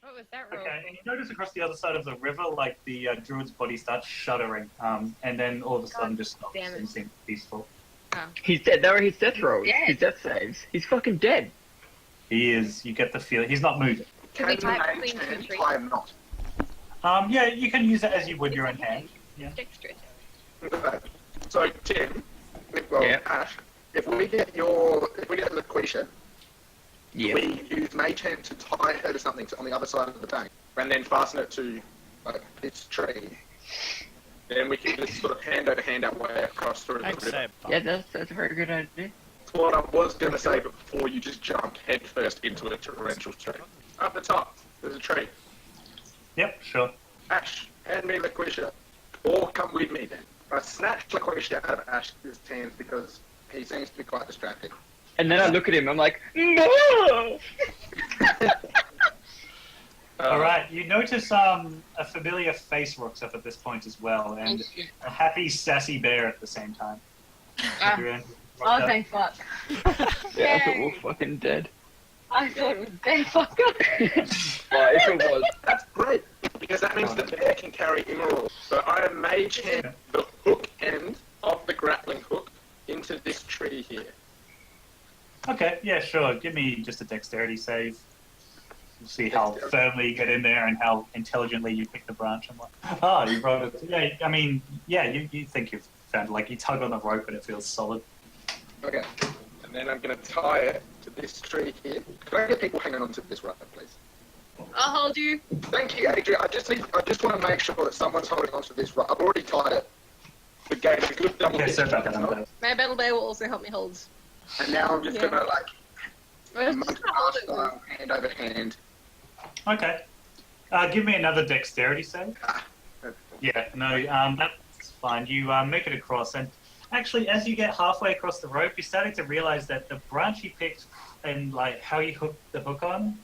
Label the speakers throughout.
Speaker 1: What was that roll?
Speaker 2: Okay, and you notice across the other side of the river, like the druid's body starts shuddering, and then all of a sudden just stops
Speaker 1: damn it.
Speaker 2: and seems peaceful.
Speaker 1: Oh.
Speaker 3: He's dead. There are his death rolls.
Speaker 1: Dead.
Speaker 3: His death saves. He's fucking dead.
Speaker 2: He is. You get the feeling he's not moving.
Speaker 1: Can we type
Speaker 4: I
Speaker 1: between two trees?
Speaker 4: I am not.
Speaker 2: Yeah, you can use it as you would your own hand. Yeah.
Speaker 1: Dexterous.
Speaker 4: Okay. So, Tim, well,
Speaker 3: Yeah.
Speaker 4: Ash, if we get Laquisha,
Speaker 3: Yeah.
Speaker 4: we use Mage Hand to tie her to something on the other side of the bank, and then fasten it to like this tree. Then we can just sort of hand over hand our way across through the river.
Speaker 3: Yeah, that's a very good idea.
Speaker 4: That's what I was going to say before you just jumped headfirst into a torrential stream. Up the top, there's a tree.
Speaker 2: Yep, sure.
Speaker 4: Ash, hand me Laquisha. Or come with me then. I snatched Laquisha out of Ash's hands because he seems to be quite distracted.
Speaker 3: And then I look at him. I'm like, no.
Speaker 2: All right, you notice a familiar face rocks up at this point as well, and a happy, sassy bear at the same time.
Speaker 5: Oh, thank fuck.
Speaker 3: Yeah, I thought we were fucking dead.
Speaker 5: I thought it was Ben Fucker.
Speaker 3: Well, if it was,
Speaker 4: That's great, because that means the bear can carry Emerald. So I am Mage Hand the hook end of the grappling hook into this tree here.
Speaker 2: Okay, yeah, sure. Give me just a dexterity save. We'll see how firmly you get in there and how intelligently you pick the branch and what. Oh, you rolled it. Yeah, I mean, yeah, you think you've found, like, you tug on the rope and it feels solid.
Speaker 4: Okay. And then I'm going to tie it to this tree here. Could I get people hanging on to this rope, please?
Speaker 1: I'll hold you.
Speaker 4: Thank you, Adrian. I just want to make sure that someone's holding on to this rope. I've already tied it. We gave it a good double
Speaker 2: Okay,
Speaker 4: hit.
Speaker 2: so back on that.
Speaker 1: My battle bear will also help me hold.
Speaker 4: And now I'm just going to, like,
Speaker 1: Well,
Speaker 4: monk
Speaker 1: just hold it.
Speaker 4: style, hand over hand.
Speaker 2: Okay. Give me another dexterity save. Yeah, no, that's fine. You make it across, and actually, as you get halfway across the rope, you're starting to realize that the branch you picked and like how you hooked the hook on,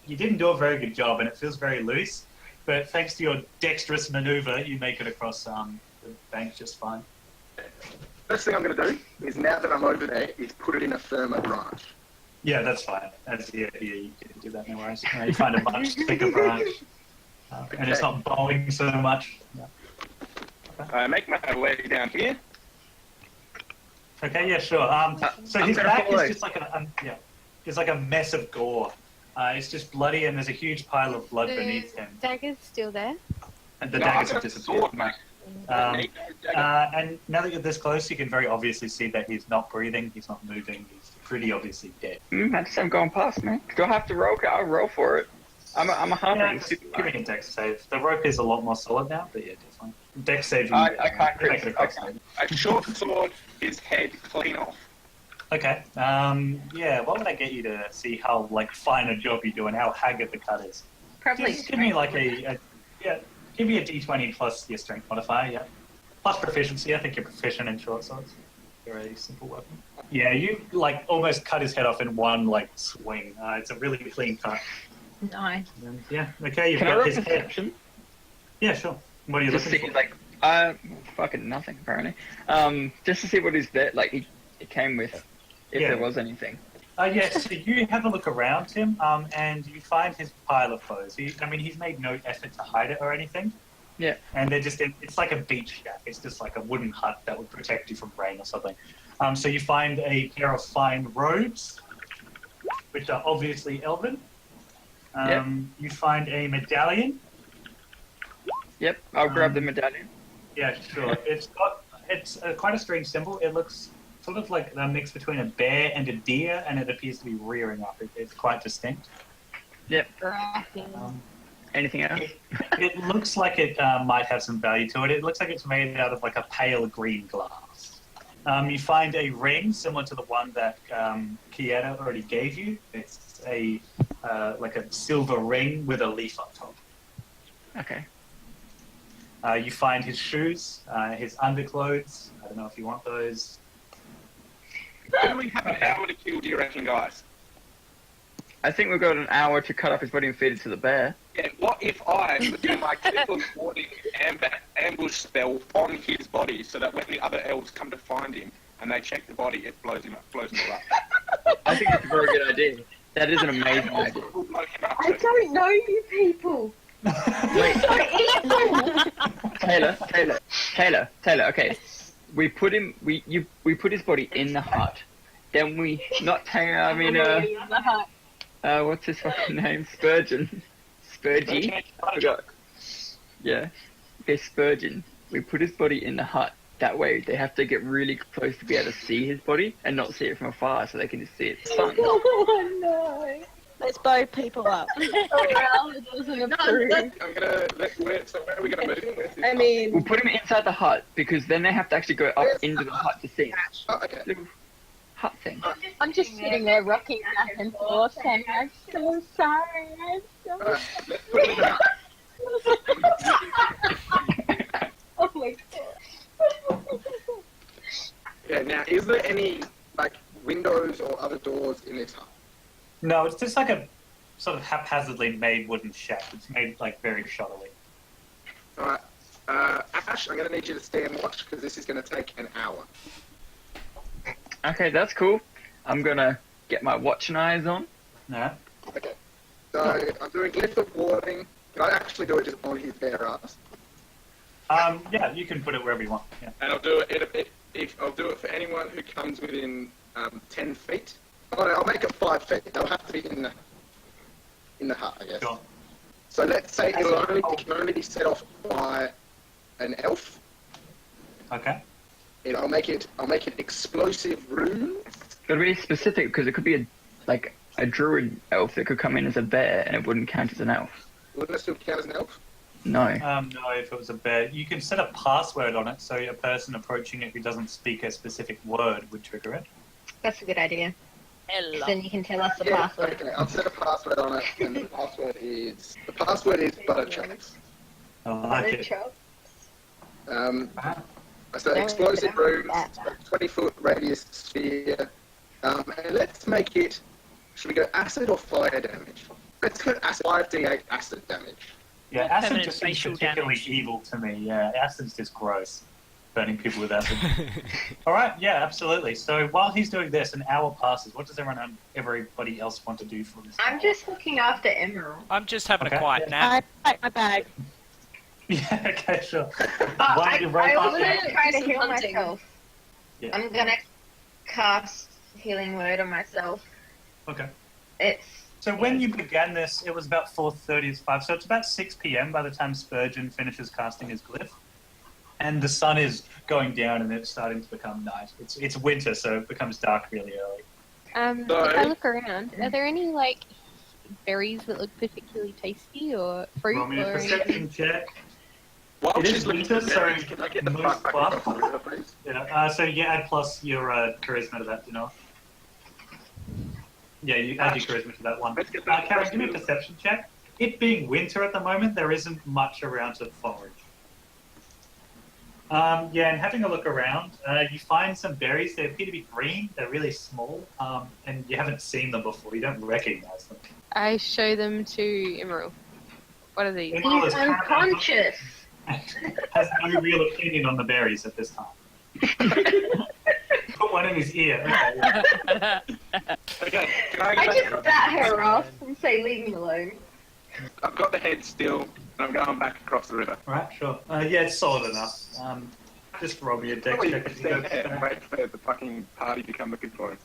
Speaker 2: you didn't do a very good job, and it feels very loose. But thanks to your dexterous maneuver, you make it across the bank just fine.
Speaker 4: First thing I'm going to do is, now that I'm over there, is put it in a firmer branch.
Speaker 2: Yeah, that's fine. That's the idea. You can do that, no worries. You find a much thicker branch, and it's not bowing so much. Yeah.
Speaker 4: I make my way down here.
Speaker 2: Okay, yeah, sure. So his back is just like it's like a mess of gore. It's just bloody, and there's a huge pile of blood beneath him.
Speaker 5: Dagger's still there.
Speaker 2: And the daggers have disappeared. And now that you're this close, you can very obviously see that he's not breathing, he's not moving, he's pretty obviously dead.
Speaker 3: I just am going past, man. Do I have to roll? I'll roll for it. I'm a hunter.
Speaker 2: Yeah, just give me a dex save. The rope is a lot more solid now, but yeah, definitely. Dex save.
Speaker 3: I can't
Speaker 2: make it across.
Speaker 4: I short sword his head clean off.
Speaker 2: Okay. Yeah. What would I get you to see how like fine a job you do and how haggard the cut is?
Speaker 5: Probably.
Speaker 2: Just give me like give me a d20 plus your strength modifier. Yeah. Plus proficiency. I think you're proficient in short swords. Very simple weapon. Yeah, you like almost cut his head off in one like swing. It's a really clean cut.
Speaker 5: Nice.
Speaker 2: And, yeah. Okay. You've
Speaker 3: Can I
Speaker 2: got
Speaker 3: roll
Speaker 2: his head.
Speaker 3: perception?
Speaker 2: Yeah. Sure. What are you
Speaker 3: Just
Speaker 2: looking
Speaker 3: see,
Speaker 2: for?
Speaker 3: like, fucking nothing apparently. Just to see what is there, like he came with, if
Speaker 2: Yeah.
Speaker 3: there was anything.
Speaker 2: Yeah, so you have a look around him, and you find his pile of clothes. He's made no effort to hide it or anything.
Speaker 3: Yeah.
Speaker 2: And they're just, it's like a beach shack. It's just like a wooden hut that would protect you from rain or something. So you find a pair of fine robes, which are obviously elven. You find a medallion.
Speaker 3: Yep, I'll grab the medallion.
Speaker 2: Yeah, sure. It's quite a strange symbol. It looks sort of like a mix between a bear and a deer, and it appears to be rearing up. It's quite distinct.
Speaker 3: Yep.
Speaker 5: Cracking.
Speaker 3: Anything else?
Speaker 2: It looks like it might have some value to it. It looks like it's made out of like a pale green glass. You find a ring similar to the one that Kieta already gave you. It's a like a silver ring with a leaf on top.
Speaker 3: Okay.
Speaker 2: You find his shoes, his underclothes. I don't know if you want those.
Speaker 4: Do we have an hour to kill, do you reckon, guys?
Speaker 3: I think we've got an hour to cut off his body and feed it to the bear.
Speaker 4: Yeah, what if I do my critical warding ambush spell on his body so that when the other elves come to find him and they check the body, it blows him all up?
Speaker 3: I think that's a very good idea. That is an amazing idea.
Speaker 5: I don't know you people.
Speaker 3: Wait, Taylor. Okay, we put his body in the hut. Then not Taylor. I mean, what's his fucking name? Spurgeon. Spurgey. I forgot. Yeah. Okay, Spurgeon. We put his body in the hut. That way, they have to get really close to be able to see his body and not see it from afar, so they can just see it. It's fun.
Speaker 5: Oh no.
Speaker 6: Let's blow people up.
Speaker 5: Well, it doesn't approve.
Speaker 4: Where are we gonna move?
Speaker 6: I mean,
Speaker 3: We'll put him inside the hut because then they have to actually go up into the hut to see it.
Speaker 4: Oh, okay.
Speaker 3: Little hut thing.
Speaker 5: I'm just sitting there rocking back and forth saying, I'm so sorry, I'm so
Speaker 4: Alright, let's put him in the hut.
Speaker 5: Oh my god.
Speaker 4: Yeah, now, is there any, like, windows or other doors in this hut?
Speaker 2: No, it's just like a sort of haphazardly made wooden shack. It's made like very shoddily.
Speaker 4: Alright, Ash, I'm gonna need you to stay and watch, because this is gonna take an hour.
Speaker 3: Okay, that's cool. I'm gonna get my watching eyes on.
Speaker 2: Yeah.
Speaker 4: Okay. So, I'm doing lift of warding. Can I actually do it just on his bare ass?
Speaker 2: Yeah, you can put it wherever you want. Yeah.
Speaker 4: And I'll do it I'll do it for anyone who comes within 10 feet. Oh, no, I'll make it 5 feet. They'll have to be in the hut, I guess.
Speaker 2: Sure.
Speaker 4: So let's say it can only be set off by an elf.
Speaker 2: Okay.
Speaker 4: And I'll make it explosive runes.
Speaker 3: Gotta be specific because it could be a druid elf that could come in as a bear and it wouldn't count as an elf.
Speaker 4: Wouldn't it still count as an elf?
Speaker 3: No.
Speaker 2: No, if it was a bear, you can set a password on it so a person approaching it who doesn't speak a specific word would trigger it.
Speaker 5: That's a good idea. 'Cause then you can tell us the
Speaker 4: Yeah,
Speaker 5: password.
Speaker 4: okay, I'll set a password on it, and the password is butter chucks.
Speaker 2: I like it.
Speaker 4: So explosive runes, 20-foot radius sphere, and let's make it. Should we go acid or fire damage? Let's go acid. 5d8 acid damage.
Speaker 2: Yeah,
Speaker 7: Not
Speaker 2: acid
Speaker 7: permanent
Speaker 2: just seems
Speaker 7: facial
Speaker 2: particularly
Speaker 7: damage.
Speaker 2: evil to me. Yeah, acid's just gross. Burning people with acid. All right, yeah, absolutely. So while he's doing this, an hour passes. What does everybody else want to do for this?
Speaker 5: I'm just looking after Emerald.
Speaker 7: I'm just having
Speaker 2: Okay,
Speaker 7: a quiet
Speaker 2: yeah.
Speaker 7: nap.
Speaker 6: I packed my bag.
Speaker 2: Yeah, okay, sure.
Speaker 5: I
Speaker 2: you rope up
Speaker 5: also
Speaker 2: there-
Speaker 5: try to
Speaker 1: Some
Speaker 5: heal
Speaker 1: hunting.
Speaker 5: myself.
Speaker 2: Yeah.
Speaker 5: I'm gonna cast Healing Word on myself.
Speaker 2: Okay.
Speaker 5: It's
Speaker 2: So when you began this, it was about 4:30 to 5, so it's about 6 p.m. by the time Spurgeon finishes casting his glyph. And the sun is going down and it's starting to become night. It's winter, so it becomes dark really early.
Speaker 8: If I look around, are there any like berries that look particularly tasty or fruit
Speaker 2: Roll me a
Speaker 8: or anything?
Speaker 2: perception check.
Speaker 4: While
Speaker 2: It
Speaker 4: she's
Speaker 2: is
Speaker 4: looking
Speaker 2: winter,
Speaker 4: for
Speaker 2: so
Speaker 4: berries, can I get the
Speaker 2: most
Speaker 4: fuck back
Speaker 2: fun.
Speaker 4: across the river, please?
Speaker 2: Yeah, so you add plus your charisma to that, do you know? Yeah, you add your charisma to that one.
Speaker 4: Let's get back
Speaker 2: Karen,
Speaker 4: across
Speaker 2: give me a
Speaker 4: the river.
Speaker 2: perception check. It being winter at the moment, there isn't much around to forage. Yeah, and having a look around, you find some berries. They appear to be green. They're really small, and you haven't seen them before. You don't recognize them.
Speaker 8: I show them to Emerald. What are these?
Speaker 2: Emerald
Speaker 5: he's
Speaker 2: is currently-
Speaker 5: unconscious.
Speaker 2: has no real opinion on the berries at this time. Put one in his ear. Okay.
Speaker 4: Okay, can I
Speaker 5: I
Speaker 4: get
Speaker 5: just
Speaker 4: back?
Speaker 5: bat her off and say, leave me alone.
Speaker 4: I've got the head still, and I'm going back across the river.
Speaker 2: Right, sure. Yeah, it's solid enough. Just roll me a dex
Speaker 4: Probably
Speaker 2: check as you go
Speaker 4: stand there and
Speaker 2: back.
Speaker 4: wait for the fucking party to come looking for us.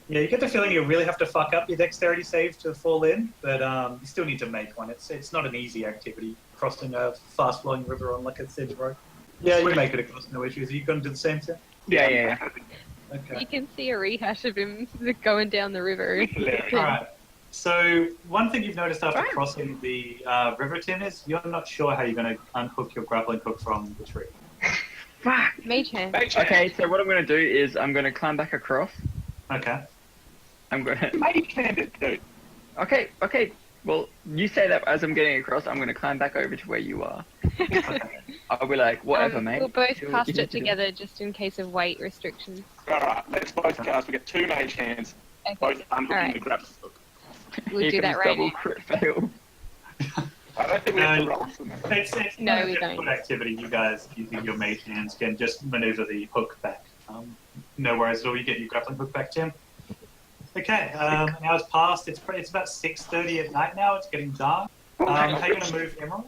Speaker 2: Yeah, you get the feeling you really have to fuck up your dexterity save to fall in, but you still need to make one. It's not an easy activity, crossing a fast-flowing river on like a thin rope. Yeah, you make it across, no issues. Are you going to do the same thing?
Speaker 3: Yeah.
Speaker 2: Okay.
Speaker 8: You can see a rehash of him going down the river.
Speaker 2: Alright. So, one thing you've noticed after crossing the river, Tim, is you're not sure how you're going to unhook your grappling hook from the tree.
Speaker 3: Fuck.
Speaker 8: Mage hand.
Speaker 3: Okay, so what I'm gonna do is I'm gonna climb back across.
Speaker 2: Okay.
Speaker 3: I'm gonna.
Speaker 4: Mage-handed, dude.
Speaker 3: Okay. Well, you say that as I'm getting across, I'm gonna climb back over to where you are. I'll be like, whatever, mate.
Speaker 8: We'll both
Speaker 3: Do what
Speaker 8: cast
Speaker 3: you need
Speaker 8: it
Speaker 3: to do.
Speaker 8: together just in case of weight restrictions.
Speaker 4: Alright, let's both cast. We get 2 mage hands, both unhooking
Speaker 8: Alright.
Speaker 4: the grappling hook.
Speaker 8: We'll
Speaker 3: Here
Speaker 8: do that
Speaker 3: comes
Speaker 8: right
Speaker 3: double
Speaker 8: now.
Speaker 3: crit fail.
Speaker 4: I don't think we have to
Speaker 2: No.
Speaker 4: roll for that.
Speaker 2: It's
Speaker 8: No,
Speaker 2: not a
Speaker 8: we
Speaker 2: difficult
Speaker 8: don't.
Speaker 2: activity. You guys, using your mage hands, can just maneuver the hook back. No worries at all. You get your grappling hook back, Tim. Okay, an hour's passed. It's about 6:30 at night now. It's getting dark. How are you going to move, Emerald?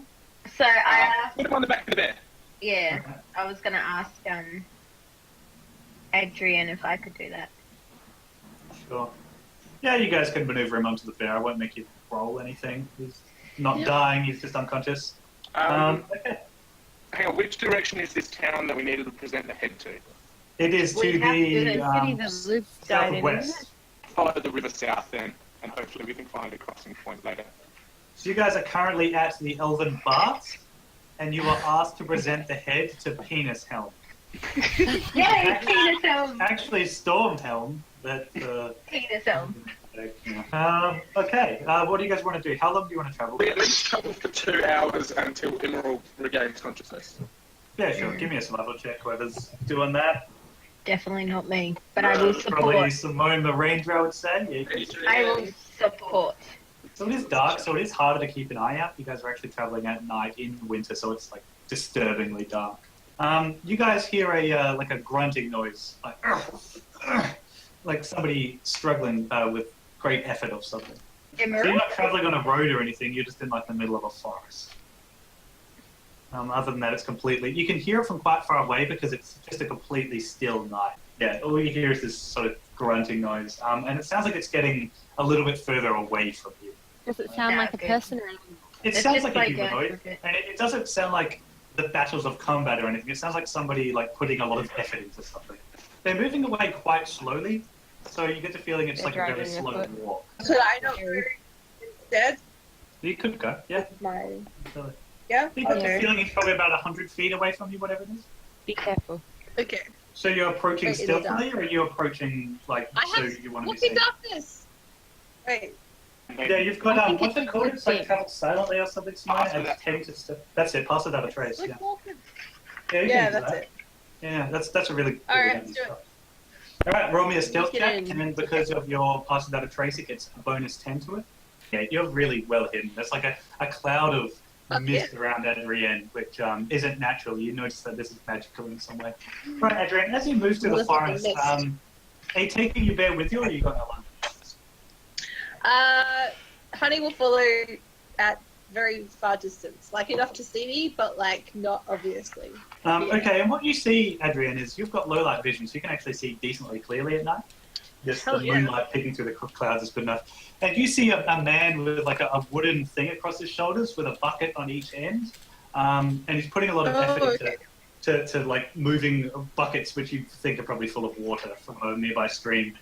Speaker 5: So I asked,
Speaker 4: Put him on the back of the bear.
Speaker 5: yeah, I was gonna ask Adrian if I could do that.
Speaker 2: Sure. Yeah, you guys can maneuver him onto the bear. I won't make you roll anything. He's not dying. He's just unconscious. Okay.
Speaker 4: Hang on, which direction is this town that we needed to present the head to?
Speaker 2: It is to
Speaker 8: We have to
Speaker 2: the
Speaker 8: the city that Luke died in, isn't
Speaker 2: southwest.
Speaker 4: Follow the river south then, and hopefully we can find a crossing point later.
Speaker 2: So you guys are currently at the Elven Baths, and you are asked to present the head to Penis Helm.
Speaker 5: Yay, penis elm!
Speaker 2: Actually, Stormhelm, but
Speaker 5: Penis elm.
Speaker 2: okay, what do you guys want to do? How long do you want to travel?
Speaker 4: Let's travel for 2 hours until Emerald regains consciousness.
Speaker 2: Yeah, sure. Give me a survival check, whoever's doing that.
Speaker 5: Definitely not me, but I will
Speaker 2: Probably
Speaker 5: support.
Speaker 2: Simone the Ranger, I would say. Yeah, you can-
Speaker 5: I will support.
Speaker 2: So it is dark, so it is harder to keep an eye out. You guys are actually traveling at night in winter, so it's like disturbingly dark. You guys hear a like a grunting noise, like somebody struggling with great effort or something. So you're not traveling on a road or anything. You're just in like the middle of a forest. Other than that, it's completely. You can hear it from quite far away because it's just a completely still night. Yeah, all you hear is this sort of grunting noise, and it sounds like it's getting a little bit further away from you.
Speaker 8: Does it sound like a person?
Speaker 2: It
Speaker 5: It's
Speaker 2: sounds
Speaker 5: just
Speaker 2: like a
Speaker 5: like
Speaker 2: humanoid, and it doesn't sound like the battles of combat or anything. It sounds like somebody like putting a lot of effort into something. They're moving away quite slowly, so you get the feeling it's
Speaker 8: They're
Speaker 2: like a very
Speaker 8: dragging their
Speaker 2: slow
Speaker 8: foot.
Speaker 2: walk.
Speaker 1: Could I not go instead?
Speaker 2: You could go, yeah. Totally.
Speaker 1: Yeah?
Speaker 2: You got the
Speaker 1: Okay.
Speaker 2: feeling he's probably about 100 feet away from you, whatever it is.
Speaker 8: Be careful.
Speaker 1: Okay.
Speaker 2: So you're approaching
Speaker 1: Wait, in the
Speaker 2: stealthily, or are you approaching like
Speaker 1: I
Speaker 2: so
Speaker 1: have
Speaker 2: you want to be
Speaker 1: walking
Speaker 2: seen?
Speaker 1: darkness! Wait.
Speaker 2: Yeah, you've got
Speaker 8: I think
Speaker 2: what's
Speaker 8: it's
Speaker 2: it called? It's like travel silently or something.
Speaker 4: Pass
Speaker 2: And
Speaker 4: without
Speaker 2: 10 to that's it. Pass without a trace.
Speaker 1: Like
Speaker 2: Yeah,
Speaker 1: walking.
Speaker 2: yeah, you
Speaker 1: Yeah,
Speaker 2: can do
Speaker 1: that's
Speaker 2: that.
Speaker 1: it.
Speaker 2: Yeah, that's a really good
Speaker 1: Alright,
Speaker 2: handy
Speaker 1: let's do it.
Speaker 2: stuff. All right, roll me a stealth
Speaker 1: Get
Speaker 2: check,
Speaker 1: in.
Speaker 2: and then because of your pass without a trace, it gets a bonus 10 to it. Yeah, you're really well hidden. There's like a cloud of mist around Adrienne, which isn't natural. You notice that this is magical in some way. Right, Adrienne, as you move through the
Speaker 1: Look at the
Speaker 2: forest,
Speaker 1: mist.
Speaker 2: are you taking your bear with you, or you got no one?
Speaker 1: Honey will follow at very far distance. Like enough to see me, but like not obviously.
Speaker 2: Okay, and what you see, Adrienne, is you've got low light vision, so you can actually see decently clearly at night. Just
Speaker 1: Hell
Speaker 2: the
Speaker 1: yeah.
Speaker 2: moonlight peeking through the clouds is good enough. And you see a man with like a wooden thing across his shoulders with a bucket on each end, and he's putting a lot of effort into like moving buckets which you think are probably full of water from a nearby stream.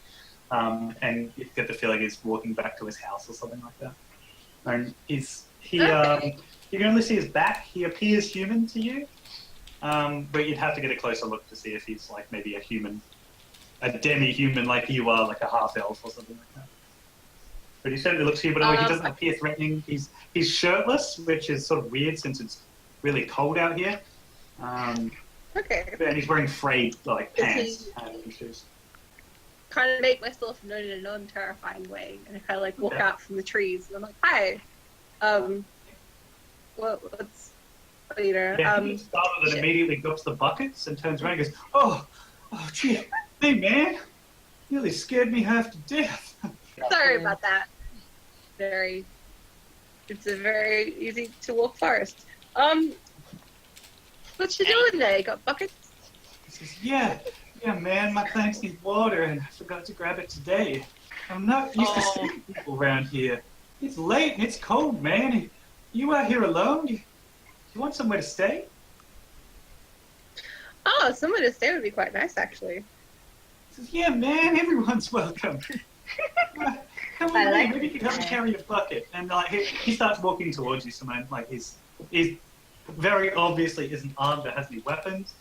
Speaker 2: And you get the feeling he's walking back to his house or something like that. And you can only see his back. He appears human to you, but you'd have to get a closer look to see if he's like maybe a human, a demi-human like you are, like a half-elf or something like that. But he certainly looks humanoid. He doesn't appear threatening. He's shirtless, which is sort of weird since it's really cold out here.
Speaker 1: Okay.
Speaker 2: And he's wearing frayed like
Speaker 1: Is
Speaker 2: pants
Speaker 1: he-
Speaker 2: and shoes.
Speaker 1: Kind of make myself known in a non-terrifying way, and I kind of like walk
Speaker 2: Yeah.
Speaker 1: out from the trees, and I'm like, "Hi, what's you know?"
Speaker 2: Yeah, he started and
Speaker 1: shit.
Speaker 2: immediately drops the buckets and turns around and goes, oh, gee, hey, man, nearly scared me half to death.
Speaker 1: Sorry about that. It's a very easy to walk forest. What you doing there? You got buckets?
Speaker 2: He says, yeah, man, my tanks need water and I forgot to grab it today. I'm not used to seeing people around here. It's late and it's cold, man. You out here alone? You want somewhere to stay?
Speaker 1: Oh, somewhere to stay would be quite nice, actually.
Speaker 2: He says, yeah, man, everyone's welcome. Come
Speaker 5: I
Speaker 2: on,
Speaker 5: like
Speaker 2: maybe you can help me carry a bucket. And like he starts walking towards you, Simone. Like he's very obviously isn't armed or has any weapons.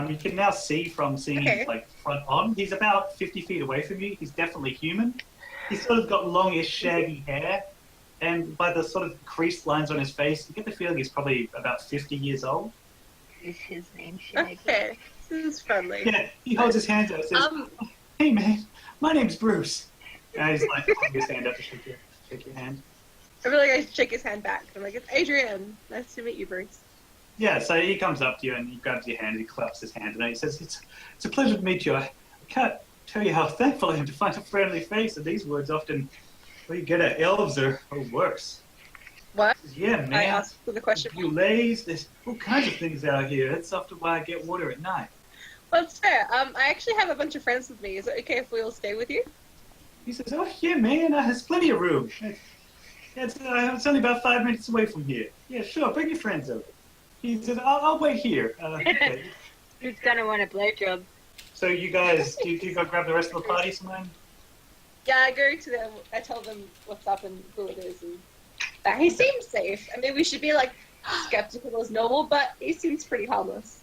Speaker 2: You can now see from seeing his like front on. He's about 50 feet away from you. He's definitely human. He's sort of got longish, shaggy hair, and by the sort of creased lines on his face, you get the feeling he's probably about 50 years old.
Speaker 5: Is his name Shaggy?
Speaker 1: Okay, this is friendly.
Speaker 2: Yeah, he holds his hand out and says, "Hey, man, my name's Bruce." And he's like holding his hand up to shake your hand.
Speaker 1: I feel like I shake his hand back. I'm like, "It's Adrienne. Nice to meet you, Bruce."
Speaker 2: Yeah, so he comes up to you and he grabs your hand and he claps his hand and he says, "It's a pleasure to meet you. I can't tell you how thankful I am to find a friendly face, and these words often what you get at elves or worse.
Speaker 1: What?
Speaker 2: Yeah,
Speaker 1: I
Speaker 2: man.
Speaker 1: asked for the question.
Speaker 2: Boulettes, there's all kinds of things out here. That's often why I get water at night.
Speaker 1: Well, it's fair. I actually have a bunch of friends with me. Is it okay if we all stay with you?
Speaker 2: He says, oh, yeah, man, there's plenty of room. It's only about 5 minutes away from here. Yeah, sure, bring your friends over. He says, I'll wait here. Okay.
Speaker 5: Who's gonna want a blowjob?
Speaker 2: So you guys, do you go grab the rest of the party, Simone?
Speaker 1: Yeah, I go to them. I tell them what's up and who it is. And he seems safe. I mean, we should be like skeptical as normal, but he seems pretty harmless.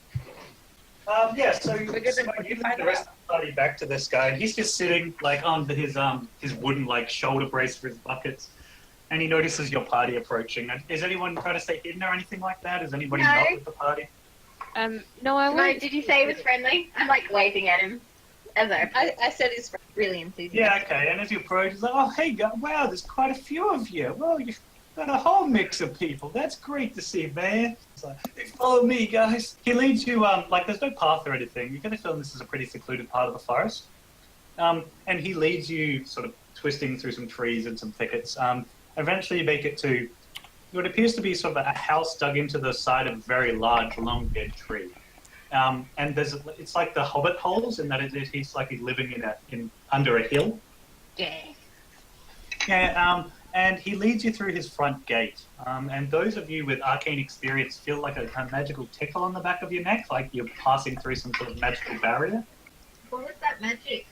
Speaker 2: Yeah, so you
Speaker 1: We're gonna
Speaker 2: lead
Speaker 1: find
Speaker 2: the rest
Speaker 1: out.
Speaker 2: of the party back to this guy. He's just sitting like on his wooden like shoulder brace for his buckets, and he notices your party approaching. Is anyone trying to stay hidden or anything like that? Is anybody
Speaker 5: No.
Speaker 2: not with the party?
Speaker 8: No, I
Speaker 5: Simone,
Speaker 8: won't.
Speaker 5: did you say he was friendly? I'm like waving at him. As
Speaker 1: I said he's friendly.
Speaker 5: really enthusiastic.
Speaker 2: Yeah, okay. And as you approach, he's like, "Oh, hey, wow, there's quite a few of you. Well, you've got a whole mix of people. That's great to see, man." It's like, "Hey, follow me, guys." He leads you, like, there's no path or anything. You're gonna feel this is a pretty secluded part of the forest. And he leads you, sort of twisting through some trees and some thickets. Eventually, you make it to what appears to be sort of a house dug into the side of a very large, long-dead tree. And it's like the Hobbit holes in that he's living under a hill.
Speaker 5: Yeah.
Speaker 2: Yeah, and he leads you through his front gate. And those of you with arcane experience feel like a magical tickle on the back of your neck, like you're passing through some sort of magical barrier.
Speaker 5: What was that magic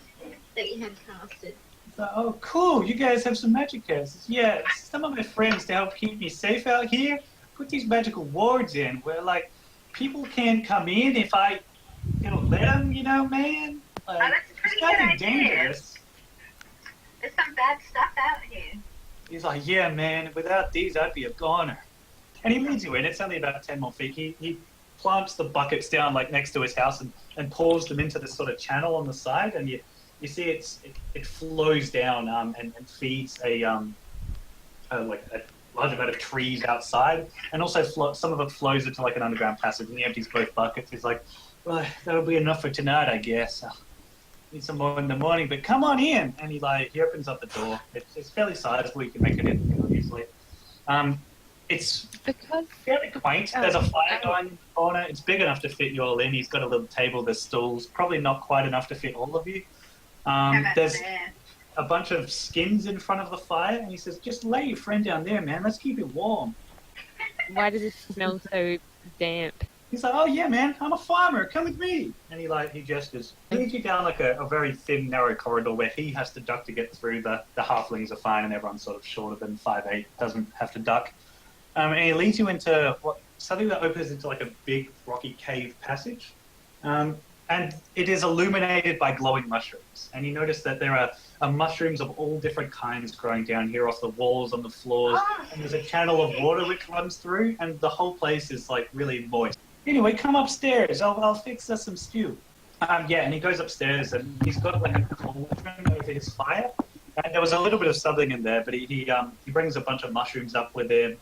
Speaker 5: that you had casted?
Speaker 2: It's like, oh, cool, you guys have some magic casts. Yeah, some of my friends, to help keep me safe out here, put these magical wards in where, like, people can't come in if I, let them, man. Like,
Speaker 5: that's a
Speaker 2: it's
Speaker 5: pretty
Speaker 2: nothing
Speaker 5: good idea.
Speaker 2: dangerous.
Speaker 5: There's some bad stuff out here.
Speaker 2: He's like, yeah, man, without these, I'd be a goner. And he leads you in. It's only about 10 more feet. He plants the buckets down, like, next to his house and pours them into this sort of channel on the side. And you see it flows down and feeds a large amount of trees outside. And also some of it flows into, like, an underground passage. And he empties both buckets. He's like, well, that'll be enough for tonight, I guess. Need some more in the morning, but come on in. And he opens up the door. It's fairly sizable. You can make it in fairly easily. It's
Speaker 8: Because
Speaker 2: fairly quaint. There's a fire going in the corner. It's big enough to fit you all in. He's got a little table. There's stools. Probably not quite enough to fit all of you. There's a bunch of skins in front of the fire, and he says, "Just lay your friend down there, man. Let's keep it warm."
Speaker 8: why does it smell so damp?
Speaker 2: He's like, "Oh yeah, man. I'm a farmer. Come with me." And he gestures. He leads you down like a very thin, narrow corridor where he has to duck to get through. The halflings are fine, and everyone's sort of shorter than 5'8", doesn't have to duck. And he leads you into something that opens into like a big rocky cave passage. And it is illuminated by glowing mushrooms. And you notice that there are mushrooms of all different kinds growing down here off the walls, on the floors. And there's a channel of water which runs through, and the whole place is like really moist. Anyway, come upstairs. I'll fix us some stew. And he goes upstairs, and he's got like a cauldron over his fire. And there was a little bit of something in there, but he brings a bunch of mushrooms up with him.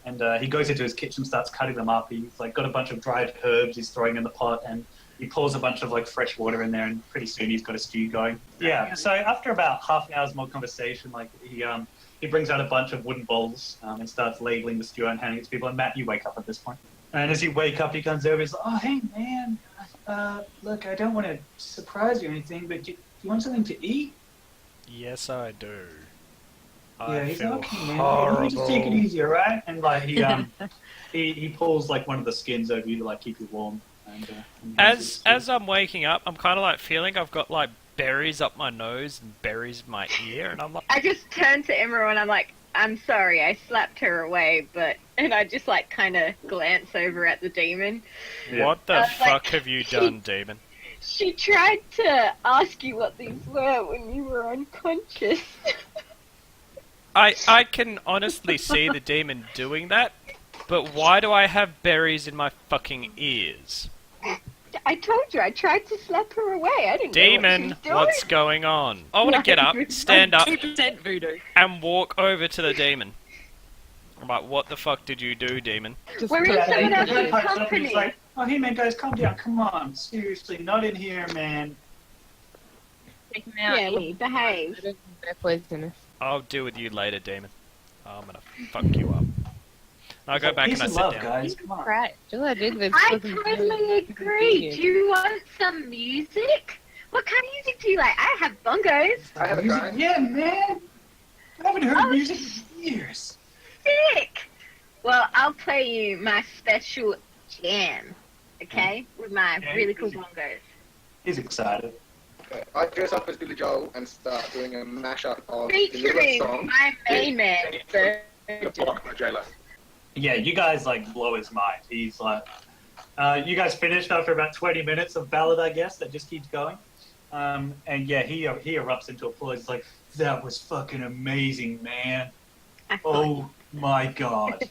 Speaker 2: And he goes into his kitchen, starts cutting them up. He's like got a bunch of dried herbs he's throwing in the pot, and he pours a bunch of like fresh water in there, and pretty soon he's got a stew going. Yeah. So after about half an hour's more conversation, like he brings out a bunch of wooden bowls and starts labeling the stew and handing it to people. And Matt, you wake up at this point. And as you wake up, he comes over. He's like, "Oh, hey man, look, I don't want to surprise you or anything, but do you want something to eat?"
Speaker 7: Yes, I do.
Speaker 2: Yeah,
Speaker 7: I
Speaker 2: he's
Speaker 7: feel
Speaker 2: like, "Okay, man,
Speaker 7: horrible.
Speaker 2: let me just take it easy, all right?" And like he pulls like one of the skins over you to like keep you warm. And
Speaker 7: As I'm waking up, I'm kind of like feeling I've got like berries up my nose and berries in my ear, and I'm like,
Speaker 5: I just turned to Emerald and I'm like, I'm sorry, I slapped her away, and I just like kind of glance over at the demon.
Speaker 2: Yeah.
Speaker 7: what the
Speaker 5: like,
Speaker 7: fuck have you done, demon?
Speaker 5: She tried to ask you what these were when you were unconscious.
Speaker 7: I can honestly see the demon doing that, but why do I have berries in my fucking ears?
Speaker 5: I told you, I tried to slap her away. I didn't know what she
Speaker 7: Demon,
Speaker 5: was doing.
Speaker 7: what's going on? I want to get up, stand up,
Speaker 6: 2% voodoo.
Speaker 7: and walk over to the demon. I'm like, what the fuck did you do, demon?
Speaker 5: We're in someone
Speaker 2: He
Speaker 5: else's
Speaker 2: pipes up and
Speaker 5: company.
Speaker 2: he's like, "Oh, hey man, guys, calm down. Come on, seriously, not in here, man."
Speaker 8: take them out.
Speaker 5: Yeah, we behave.
Speaker 8: They're poisonous.
Speaker 7: I'll deal with you later, demon. I'm gonna fuck you up. I'll go back and I
Speaker 2: Peace
Speaker 7: sit
Speaker 2: love,
Speaker 7: down.
Speaker 2: guys. Come on.
Speaker 8: Right. All I did was.
Speaker 5: I
Speaker 8: wasn't
Speaker 5: totally
Speaker 8: really
Speaker 5: agree.
Speaker 8: convenient.
Speaker 5: Do you want some music? What kind of music do you like? I have bongos.
Speaker 4: I have a
Speaker 2: Music?
Speaker 4: guy.
Speaker 2: Yeah, man. I haven't heard
Speaker 5: Oh,
Speaker 2: music in years.
Speaker 5: Sick. Well, I'll play you my special jam, okay? With my
Speaker 2: Yeah,
Speaker 5: really cool
Speaker 2: easy.
Speaker 5: bongos.
Speaker 2: He's excited.
Speaker 4: Okay. I dress up as Billy Joel and start doing a mashup of the
Speaker 5: Featuring
Speaker 4: song.
Speaker 5: my main man,
Speaker 4: The
Speaker 5: Virgin.
Speaker 4: block by J-Lo.
Speaker 2: Yeah, you guys like blow his mind. He's like, you guys finished after about 20 minutes of ballad, I guess, that just keeps going. And yeah, he erupts into applause. He's like, that was fucking amazing, man. Oh my god.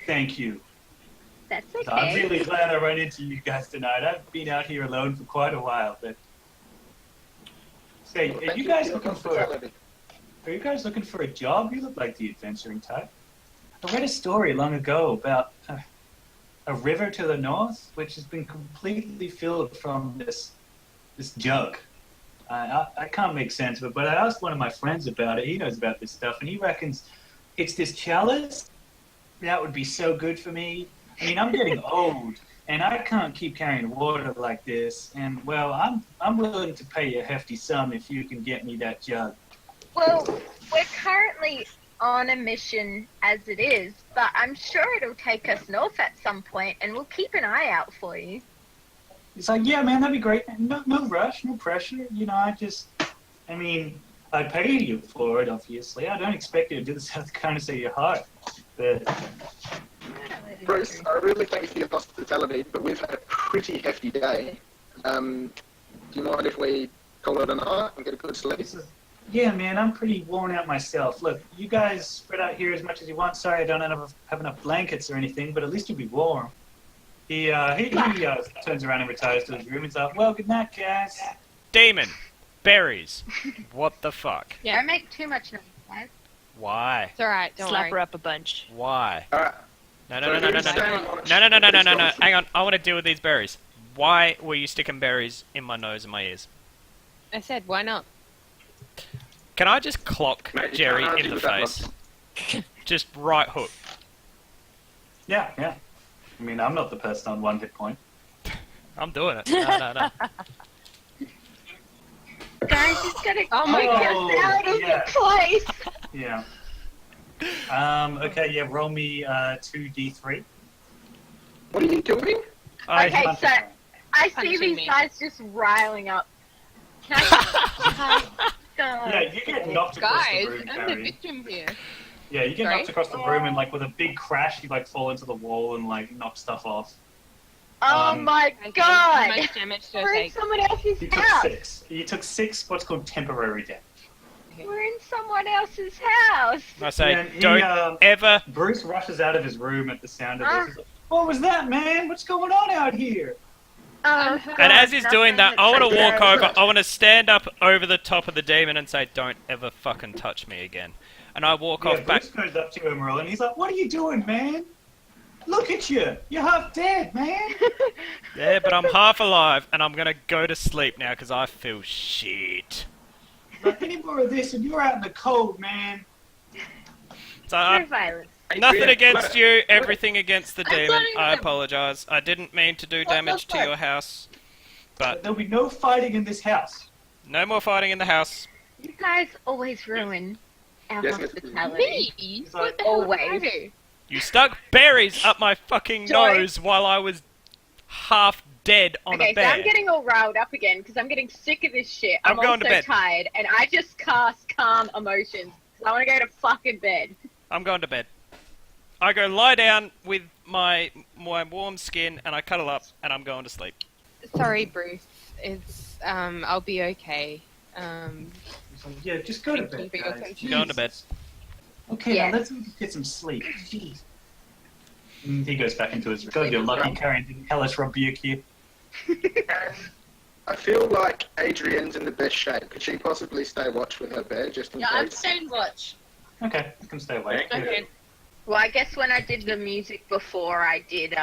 Speaker 2: Thank you.
Speaker 5: That's
Speaker 2: So I'm
Speaker 5: okay.
Speaker 2: really glad I ran into you guys tonight. I've been out here alone for quite a while, but say,
Speaker 4: Well,
Speaker 2: are
Speaker 4: thank
Speaker 2: you guys
Speaker 4: for your
Speaker 2: looking for
Speaker 4: hospitality.
Speaker 2: a job? You look like the adventuring type. I read a story long ago about a river to the north, which has been completely filled from this jug. I can't make sense of it, but I asked one of my friends about it. He knows about this stuff, and he reckons it's this chalice. That would be so good for me. I mean, I'm getting old, and I can't keep carrying water like this. And well, I'm willing to pay you a hefty sum if you can get me that jug.
Speaker 5: Well, we're currently on a mission as it is, but I'm sure it'll take us north at some point, and we'll keep an eye out for you.
Speaker 2: It's like, yeah, man, that'd be great. No rush, no pressure. You know, I mean, I pay you for it, obviously. I don't expect you to do this out of the kindness of your heart. But
Speaker 4: Bruce, I really thank you for your hospitality, but we've had a pretty hefty day. Do you mind if we call it a night and get a good sleep?
Speaker 2: yeah, man, I'm pretty worn out myself. Look, you guys spread out here as much as you want. Sorry I don't have enough blankets or anything, but at least you'll be warm. He turns around and retires to his room and he's like, well, good night, guys.
Speaker 7: Demon. Berries. What the fuck?
Speaker 8: Yeah.
Speaker 5: Don't make too much noise, guys.
Speaker 7: Why?
Speaker 8: It's alright, don't
Speaker 6: Slap
Speaker 8: worry.
Speaker 6: her up a bunch.
Speaker 7: Why?
Speaker 4: Alright.
Speaker 7: No. Hang on. I want to deal with these berries. Why were you sticking berries in my nose and my ears?
Speaker 8: I said, why not?
Speaker 7: Can I just clock
Speaker 4: Mate, you
Speaker 7: Jerry
Speaker 4: can't argue
Speaker 7: in the
Speaker 4: with that
Speaker 7: face? Just right hook.
Speaker 2: Yeah. I mean, I'm not the person on 1 hit point.
Speaker 7: I'm doing it. No.
Speaker 5: Guys, just gotta
Speaker 8: Oh my
Speaker 5: keep
Speaker 2: God.
Speaker 5: your salad in
Speaker 2: Yeah.
Speaker 5: place.
Speaker 2: Yeah. Okay, yeah, roll me 2d3.
Speaker 4: What are you doing?
Speaker 5: Okay, so I see
Speaker 8: Punching
Speaker 5: these
Speaker 8: me.
Speaker 5: guys just riling up. Can I
Speaker 2: Yeah, you get knocked across
Speaker 8: Guys,
Speaker 2: the room,
Speaker 8: I'm the
Speaker 2: Carrie.
Speaker 8: victim here.
Speaker 2: Yeah, you get
Speaker 8: Sorry?
Speaker 2: knocked across the room and like with a big crash, you like fall into the wall and like knock stuff off.
Speaker 5: Oh my
Speaker 8: Okay,
Speaker 5: god!
Speaker 8: How much damage do I
Speaker 5: We're in
Speaker 8: take?
Speaker 5: someone else's
Speaker 2: You took
Speaker 5: house.
Speaker 2: 6. You took 6 what's called temporary damage.
Speaker 5: We're in someone else's house.
Speaker 7: I say,
Speaker 2: Yeah, he,
Speaker 7: don't ever.
Speaker 2: Bruce rushes out of his room at the sound of this. He's like, what was that, man? What's going on out here?
Speaker 5: Oh,
Speaker 7: And as he's doing that, I want to walk
Speaker 4: Yeah.
Speaker 7: over. I want to stand up over the top of the demon and say, "Don't ever fucking touch me again." And I walk
Speaker 2: Yeah,
Speaker 7: off back.
Speaker 2: Bruce goes up to Emerald and he's like, what are you doing, man? Look at you. You're half dead, man.
Speaker 7: Yeah, but I'm half alive, and I'm gonna go to sleep now because I feel shit.
Speaker 2: Like, any more of this and you're out in the cold, man.
Speaker 7: So
Speaker 5: no
Speaker 7: I'm
Speaker 5: violence.
Speaker 7: nothing
Speaker 4: Adrian,
Speaker 7: against you, everything against the
Speaker 8: I'm
Speaker 7: demon.
Speaker 8: sorry,
Speaker 7: I
Speaker 8: madam.
Speaker 7: apologize. I didn't mean to do damage to your house, but
Speaker 2: There'll be no fighting in this house.
Speaker 7: no more fighting in the house.
Speaker 5: You guys always ruin our
Speaker 4: Yes, Miss
Speaker 5: hospitality.
Speaker 8: Me?
Speaker 2: like,
Speaker 8: What the hell did I
Speaker 5: always.
Speaker 8: do?
Speaker 7: You stuck berries up my fucking
Speaker 5: Joy.
Speaker 7: nose while I was half dead on
Speaker 5: Okay,
Speaker 7: a
Speaker 5: so
Speaker 7: bed.
Speaker 5: I'm getting all riled up again because I'm getting sick of this shit.
Speaker 7: I'm going
Speaker 5: also
Speaker 7: to bed.
Speaker 5: tired, and I just cast calm emotions. So I want to go to fucking bed.
Speaker 7: I'm going to bed. I go lie down with my warm skin and I cuddle up and I'm going to sleep.
Speaker 8: Sorry, Bruce. It's I'll be okay.
Speaker 2: He's like, yeah, just go to
Speaker 8: Thank you
Speaker 2: bed,
Speaker 8: for your
Speaker 2: guys.
Speaker 8: concern.
Speaker 7: Going to bed.
Speaker 2: Okay,
Speaker 5: Yeah.
Speaker 2: now let's get some sleep. Jeez. And he goes back into his room. God, you're lucky Karen didn't hellish rebuke you.
Speaker 4: I feel like Adrian's in the best shape. Could she possibly stay watch with her bear just in
Speaker 1: Yeah, I'm
Speaker 4: case?
Speaker 1: staying watch.
Speaker 2: Okay, you can stay awake.
Speaker 8: Okay.
Speaker 5: Well, I guess when I did the music before, I did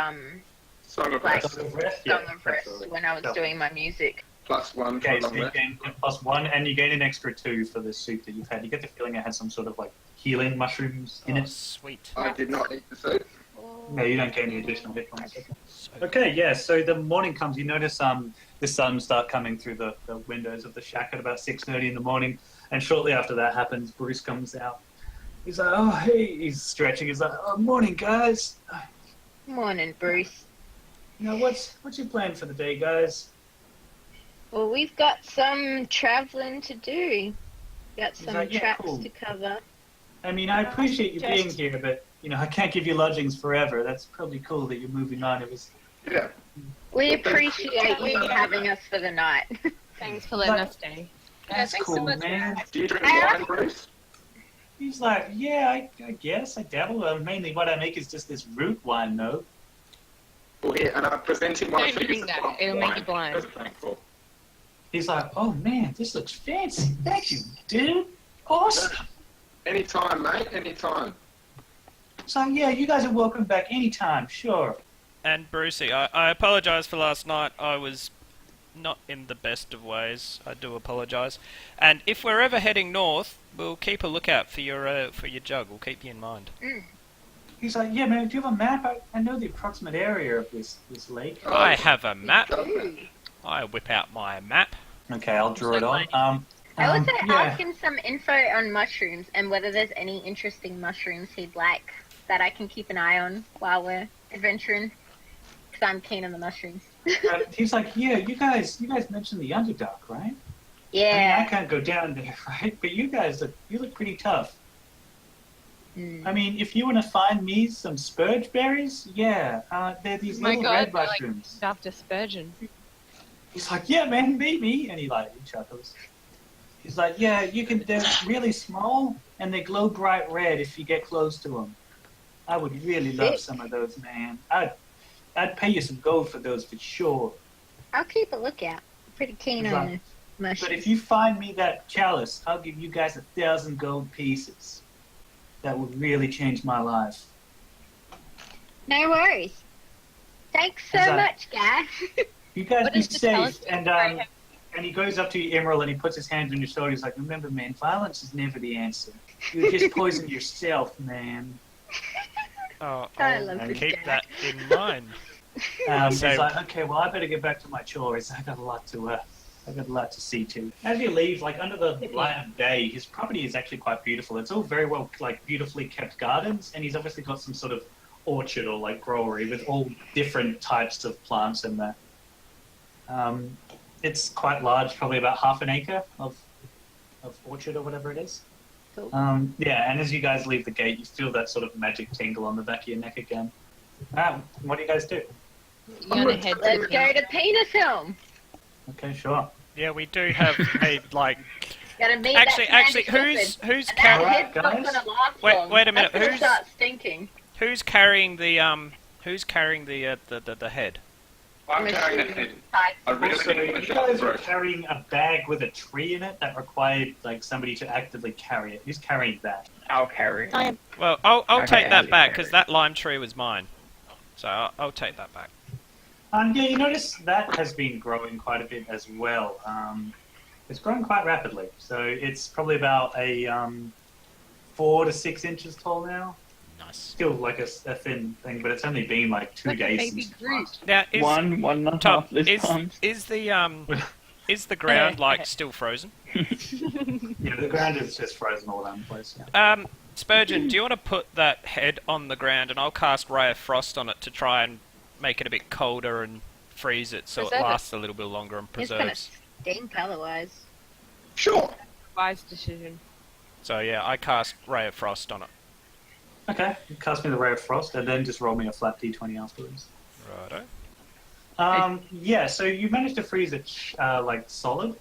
Speaker 4: Song of
Speaker 5: Like-
Speaker 4: Rest.
Speaker 2: Song of Rest?
Speaker 5: Song
Speaker 2: Yeah,
Speaker 5: of Rest
Speaker 2: absolutely.
Speaker 5: when I was
Speaker 2: So,
Speaker 5: doing my music.
Speaker 4: +1 for
Speaker 2: Okay,
Speaker 4: a
Speaker 2: so
Speaker 4: long
Speaker 2: you
Speaker 4: rest.
Speaker 2: gain +1, and you gain an extra 2 for the soup that you've had. You get the feeling it had some sort of like healing mushrooms in
Speaker 7: Oh,
Speaker 2: it.
Speaker 7: sweet.
Speaker 4: I did not eat the soup.
Speaker 2: No, you don't get any additional hit points.
Speaker 7: So
Speaker 2: Okay, yeah. So the morning comes. You notice the sun start coming through the windows of the shack at about 6:30 in the morning, and shortly after that happens, Bruce comes out. He's like, "Oh, hey," he's stretching. He's like, "Oh, morning, guys.
Speaker 5: Morning, Bruce.
Speaker 2: You know what's your plan for the day, guys?"
Speaker 5: Well, we've got some travelling to do. Got
Speaker 2: He's
Speaker 5: some
Speaker 2: like, "Yeah,
Speaker 5: traps
Speaker 2: cool.
Speaker 5: to cover.
Speaker 2: I mean, I appreciate you being here, but I can't give you lodgings forever. That's probably cool that you're moving on. It was
Speaker 4: Yeah.
Speaker 5: We appreciate you having us for the night.
Speaker 8: Thanks for letting us stay.
Speaker 2: that's
Speaker 1: thanks so
Speaker 2: cool,
Speaker 1: much.
Speaker 2: man."
Speaker 4: Do you drink wine, Bruce?
Speaker 2: He's like, "Yeah, I guess I dabble. Mainly what I make is just this root wine, though."
Speaker 4: Well, here, and I'm presenting one
Speaker 8: Don't
Speaker 4: for you.
Speaker 8: drink that. It'll make you blind.
Speaker 4: As a thankful.
Speaker 2: He's like, "Oh man, this looks fancy. Thank you, dude. Awesome."
Speaker 4: Anytime, mate, anytime.
Speaker 2: So yeah, you guys are welcome back anytime, sure.
Speaker 7: And Brucey, I apologise for last night. I was not in the best of ways. I do apologise. And if we're ever heading north, we'll keep a lookout for your jug. We'll keep you in mind.
Speaker 2: He's like, "Yeah, man, do you have a map? I know the approximate area of this lake."
Speaker 7: I have a map.
Speaker 5: Ooh.
Speaker 7: I whip out my map.
Speaker 2: Okay, I'll draw it on.
Speaker 5: I was
Speaker 2: yeah.
Speaker 5: asking some info on mushrooms and whether there's any interesting mushrooms he'd like that I can keep an eye on while we're adventuring. Because I'm keen on the mushrooms.
Speaker 2: He's like, "Yeah, you guys mentioned the Underdark, right? I mean,
Speaker 5: Yeah.
Speaker 2: I can't go down there, right? But you look pretty tough. I mean, if you want to find me some spurge berries, yeah, they're these
Speaker 8: My
Speaker 2: little
Speaker 8: God,
Speaker 2: red
Speaker 8: they're like-
Speaker 2: mushrooms."
Speaker 8: After Spurgeon.
Speaker 2: He's like, "Yeah, man, maybe," and he chuckles. He's like, "Yeah, they're really small and they glow bright red if you get close to them. I would really love some of those, man. I'd pay you some gold for those for sure.
Speaker 5: I'll keep a lookout. Pretty keen on the
Speaker 2: Right.
Speaker 5: mushrooms.
Speaker 2: But if you find me that chalice, I'll give you guys 1,000 gold pieces. That would really change my life."
Speaker 5: No worries. Thanks so
Speaker 2: Is that-
Speaker 5: much, guy.
Speaker 2: You guys
Speaker 8: What
Speaker 2: be
Speaker 8: is the chalice
Speaker 2: safe.
Speaker 8: do?
Speaker 2: And he goes up to you, Emerald, and he puts his hand on your shoulder. He's like, "Remember, man, violence is never the answer. You just poison yourself, man."
Speaker 7: Oh,
Speaker 5: I
Speaker 7: I'll
Speaker 5: love this
Speaker 7: keep
Speaker 5: guy.
Speaker 7: that in mind.
Speaker 2: He's
Speaker 7: So-
Speaker 2: like, "Okay, well, I better get back to my chores. I got a lot to see to." As you leave, like under the light of day, his property is actually quite beautiful. It's all very well, like beautifully kept gardens, and he's obviously got some sort of orchard or like growery with all different types of plants in there. It's quite large, probably about half an acre of orchard or whatever it is.
Speaker 5: Cool.
Speaker 2: Yeah, and as you guys leave the gate, you feel that sort of magic tingle on the back of your neck again. What do you guys do?
Speaker 8: You want to head
Speaker 5: Let's
Speaker 8: to
Speaker 5: go to Penis Helm.
Speaker 2: Okay, sure.
Speaker 7: Yeah, we do have a like.
Speaker 5: Gotta meet
Speaker 7: Actually,
Speaker 5: that
Speaker 7: who's
Speaker 5: And that
Speaker 7: carrying?
Speaker 5: head's not
Speaker 2: guys?
Speaker 5: gonna last
Speaker 7: Wait-
Speaker 5: long.
Speaker 7: wait a minute,
Speaker 5: That's gonna
Speaker 7: who's-
Speaker 5: start stinking.
Speaker 7: Who's carrying the head?
Speaker 4: I'm carrying that head. I really
Speaker 2: Also,
Speaker 4: didn't want
Speaker 2: you
Speaker 4: to jump
Speaker 2: guys
Speaker 4: through
Speaker 2: are
Speaker 4: it.
Speaker 2: carrying a bag with a tree in it that required like somebody to actively carry it. Who's carrying that?
Speaker 3: I'll carry it.
Speaker 6: I am.
Speaker 7: Well, I'll
Speaker 3: Okay,
Speaker 7: take that
Speaker 3: I'll
Speaker 7: back
Speaker 3: carry
Speaker 7: because
Speaker 3: it.
Speaker 7: that lime tree was mine. So I'll take that back.
Speaker 2: Yeah, you notice that has been growing quite a bit as well. It's growing quite rapidly, so it's probably about a 4 to 6 inches tall now.
Speaker 7: Nice.
Speaker 2: Still like a thin thing, but it's only been like 2
Speaker 8: Like a
Speaker 2: days
Speaker 8: baby
Speaker 2: since.
Speaker 8: Groot.
Speaker 7: Now, is
Speaker 3: One and a
Speaker 7: Tom,
Speaker 3: half this
Speaker 7: is
Speaker 3: time.
Speaker 7: is the ground like still frozen?
Speaker 2: Yeah, the ground is just frozen all around the place. Yeah.
Speaker 7: Spurgeon, do you want to put that head on the ground and I'll cast Ray of Frost on it to try and make it a bit colder and freeze it so
Speaker 8: Preserve
Speaker 7: it
Speaker 8: it.
Speaker 7: lasts a little bit longer and
Speaker 5: It's gonna
Speaker 7: preserves.
Speaker 5: stink otherwise.
Speaker 4: Sure.
Speaker 8: Wise decision.
Speaker 7: So yeah, I cast Ray of Frost on it.
Speaker 2: Okay, you cast me the Ray of Frost, and then just roll me a flat d20 afterwards.
Speaker 7: Righto.
Speaker 2: Yeah, so you managed to freeze it like solid,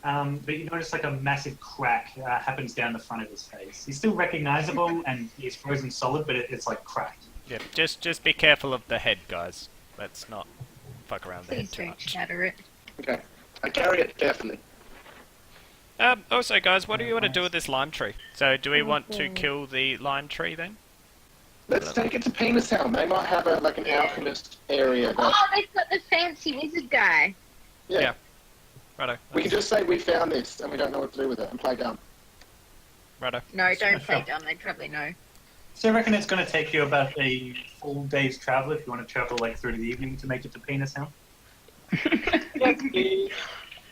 Speaker 2: but you notice like a massive crack happens down the front of his face. He's still recognizable and he's frozen solid, but it's like cracked.
Speaker 7: Yeah, just be careful of the head, guys. Let's not fuck around the head
Speaker 5: Please
Speaker 7: too
Speaker 5: don't
Speaker 7: much.
Speaker 5: shatter it.
Speaker 4: Okay. I carry it carefully.
Speaker 7: Also, guys, what do you want to do with this lime tree? So, do we want to kill the lime tree then?
Speaker 4: Let's take it to Penis Helm. They might have an alchemist area.
Speaker 5: Oh, they've got the fancy wizard guy.
Speaker 4: Yeah.
Speaker 7: Righto.
Speaker 4: We can just say we found this and we don't know what to do with it and play dumb.
Speaker 7: Righto.
Speaker 5: No, don't play dumb. They probably know.
Speaker 2: So I reckon it's going to take you about a full day's travel if you want to travel like through to the evening to make it to Penis Helm.
Speaker 4: Yes, please.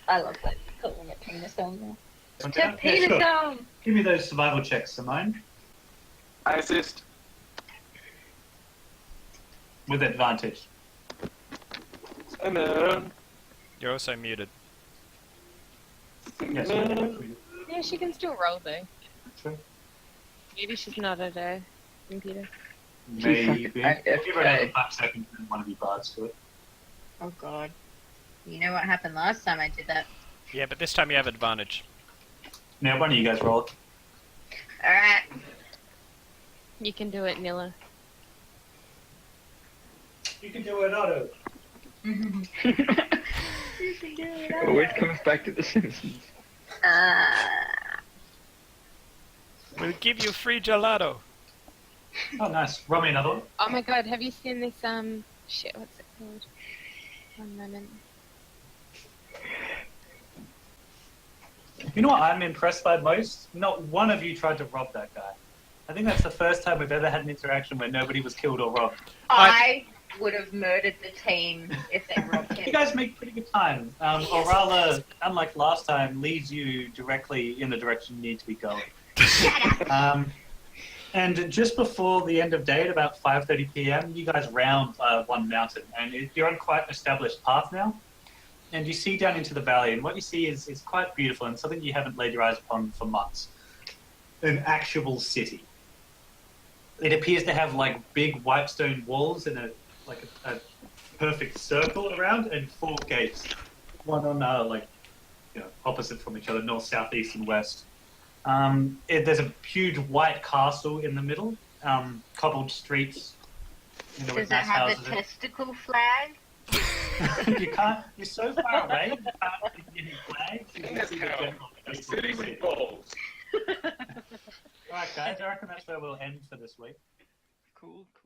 Speaker 5: I love that. Calling it penis down now.
Speaker 2: Yeah,
Speaker 5: To penis
Speaker 2: sure.
Speaker 5: down.
Speaker 2: Give me those survival checks, Simone,
Speaker 4: I assist.
Speaker 2: with advantage.
Speaker 4: Simon.
Speaker 7: You're also muted.
Speaker 2: Yes.
Speaker 8: Yeah, she can still roll though.
Speaker 2: Sure.
Speaker 8: Maybe she's not at a computer.
Speaker 2: Maybe.
Speaker 3: At
Speaker 2: Give her another
Speaker 3: FK.
Speaker 2: 5 seconds and one of you bards to it.
Speaker 5: Oh god. You know what happened last time I did that?
Speaker 7: Yeah, but this time you have advantage.
Speaker 2: Now, one of you guys roll it.
Speaker 5: Alright.
Speaker 8: You can do it, Nilla.
Speaker 2: You can do it, Otto.
Speaker 3: Always comes back to the Simpsons.
Speaker 7: We'll give you free gelato.
Speaker 2: Oh, nice. Roll me another one.
Speaker 8: Oh my god, have you seen this, shit, what's it called? One moment.
Speaker 2: You know what I'm impressed by most? Not one of you tried to rob that guy. I think that's the first time we've ever had an interaction where nobody was killed or robbed.
Speaker 5: I would have murdered the team if they robbed
Speaker 2: You
Speaker 5: him.
Speaker 2: guys make pretty good time. Orala, unlike last time, leads you directly in the direction you need to be going. And just before the end of day, at about 5:30 p.m., you guys round one mountain, and you're on quite an established path now. And you see down into the valley, and what you see is quite beautiful and something you haven't laid your eyes upon for months. An actual city. It appears to have like big white stone walls and a perfect circle around, and 4 gates, one on opposite from each other, north, south, east, and west. There's a huge white castle in the middle, cobbled streets.
Speaker 5: Does
Speaker 2: with
Speaker 5: it
Speaker 2: nice
Speaker 5: have a
Speaker 2: houses.
Speaker 5: testicle flag?
Speaker 2: You can't. You're so far away. You can't see any flags. You can see the general
Speaker 4: A
Speaker 2: people.
Speaker 4: city with balls.
Speaker 2: All right, guys. I reckon that's where we'll end for this week.
Speaker 3: Cool, cool.